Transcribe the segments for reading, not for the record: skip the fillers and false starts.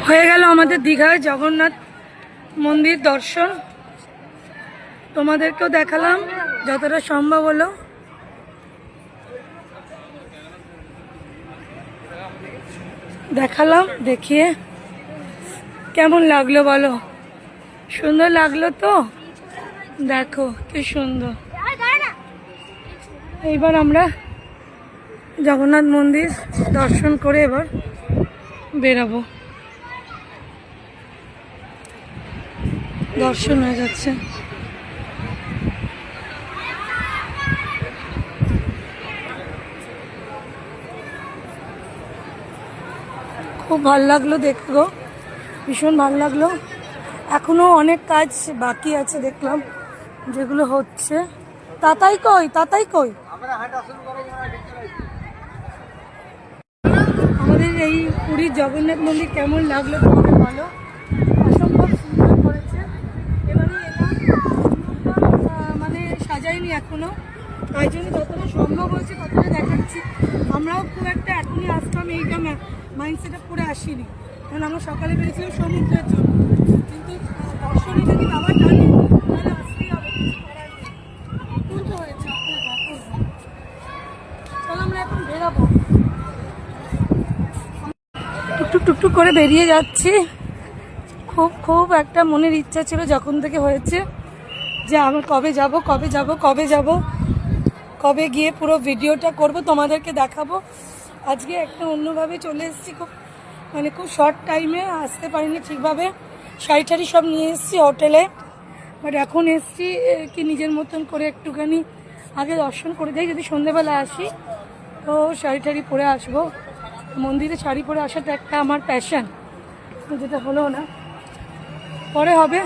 হয়ে গেল আমাদের দীঘায় জগন্নাথ মন্দির দর্শন। তোমাদেরকেও দেখালাম যতটা সম্ভব হলো। দেখালাম, দেখিয়ে কেমন লাগলো বলো? সুন্দর লাগলো তো? দেখো কি সুন্দর। এইবার আমরা জগন্নাথ মন্দির দর্শন করে এবার বেরাবো। দর্শন হয়ে যাচ্ছে। খুব ভাল লাগলো দেখো, ভীষণ ভাল লাগলো। এখনো অনেক কাজ বাকি আছে দেখলাম, যেগুলো হচ্ছে। তাতাই কই, তাতাই কই? আমাদের এই পুরীর জগন্নাথ মন্দির কেমন লাগলো তোমাকে বলো? অসম্ভব সুন্দর করেছে। এবারে মানে সাজাইনি এখনো, তাই জন্য যতটা সম্ভব হয়েছে ততটা দেখাচ্ছি। আমরাও খুব একটা এখনই আসতাম এইটা মাইন্ডসেট আপ করে আসিনি, কারণ আমরা সকালে বেরিয়েছিলাম সমুদ্রের জন্য। কিন্তু দর্শনে যদি আবার টানি তাহলে আসতেই হবে, কিছু করার নেই। অপূর্ব হয়েছে, অপূর্ব অপূর্ব। চলো আমরা এখন বেরাবো। টুকটুক টুকটুক করে বেরিয়ে যাচ্ছি। খুব খুব একটা মনের ইচ্ছা ছিল যখন থেকে হয়েছে যে আমি কবে যাব, কবে যাব, কবে যাব, কবে গিয়ে পুরো ভিডিওটা করব, তোমাদেরকে দেখাবো। আজকে একটা অন্যভাবে চলে এসেছি, খুব মানে খুব শর্ট টাইমে আসতে পারিনি ঠিকভাবে। শাড়ি টাড়ি সব নিয়ে এসেছি হোটেলে, বাট এখন এসেছি কি নিজের মতন করে একটুখানি আগে দর্শন করে যাই। যদি সন্ধেবেলা আসি তো শাড়ি টাড়ি পরে আসবো। মন্দিরে শাড়ি পরে আসাটা একটা আমার প্যাশন, যেটা হলো না, পরে হবে।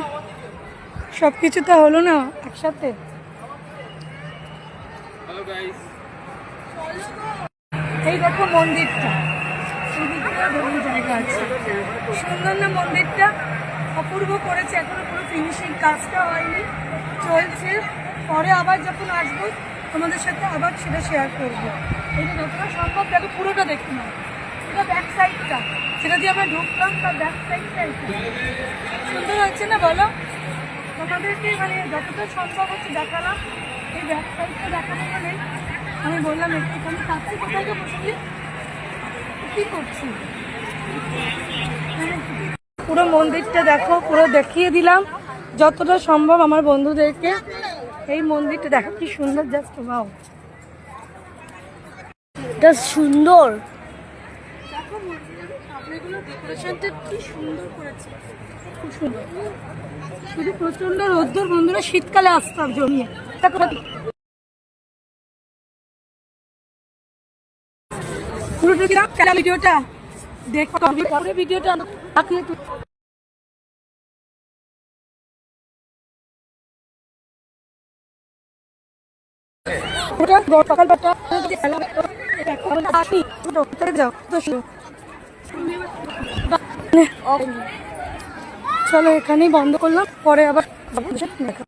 সব কিছু তো হলো না একসাথে। এই দেখো মন্দিরটা, জায়গা আছে, সুন্দর না মন্দিরটা? অপূর্ব করেছে। এখনো পুরো ফিনিশিং কাজটা হয়নি, চলছে। পরে আবার যখন আসবো তোমাদের সাথে আবার সেটা শেয়ার করবো। এটা যতটা সম্ভব দেখো, পুরোটা দেখতে না, এটা ব্যাক সাইডটা, সেটা দিয়ে আমরা ঢুকলাম, তার ব্যাক সাইডটা সুন্দর হচ্ছে না বলো? তোমাদেরকে মানে যতটা সম্ভব হচ্ছে দেখালাম। এই ব্যাক সাইডটা দেখানো গেলে আমি বললাম একটুখানি কাছে। কোথায় তো বসলি, কি করছি? পুরো মন্দিরটা দেখো, পুরো দেখিয়ে দিলাম যতটা সম্ভব আমার বন্ধুদেরকে। এই মন্দিরটা দেখো কি সুন্দর, জাস্ট ওয়াও, এটা সুন্দর। দেখো মন্দিরের সামনেগুলো ডেকোরেশনটা কি সুন্দর করেছে, খুব সুন্দর। শুধু প্রচন্ড রোদ্দুর, বন্ধুরা শীতকালে আসতাম জমিয়ে। পুরোটা ভিডিওটা দেখো, পরে ভিডিওটা চলো এখানেই বন্ধ করলাম, পরে আবার দেখা।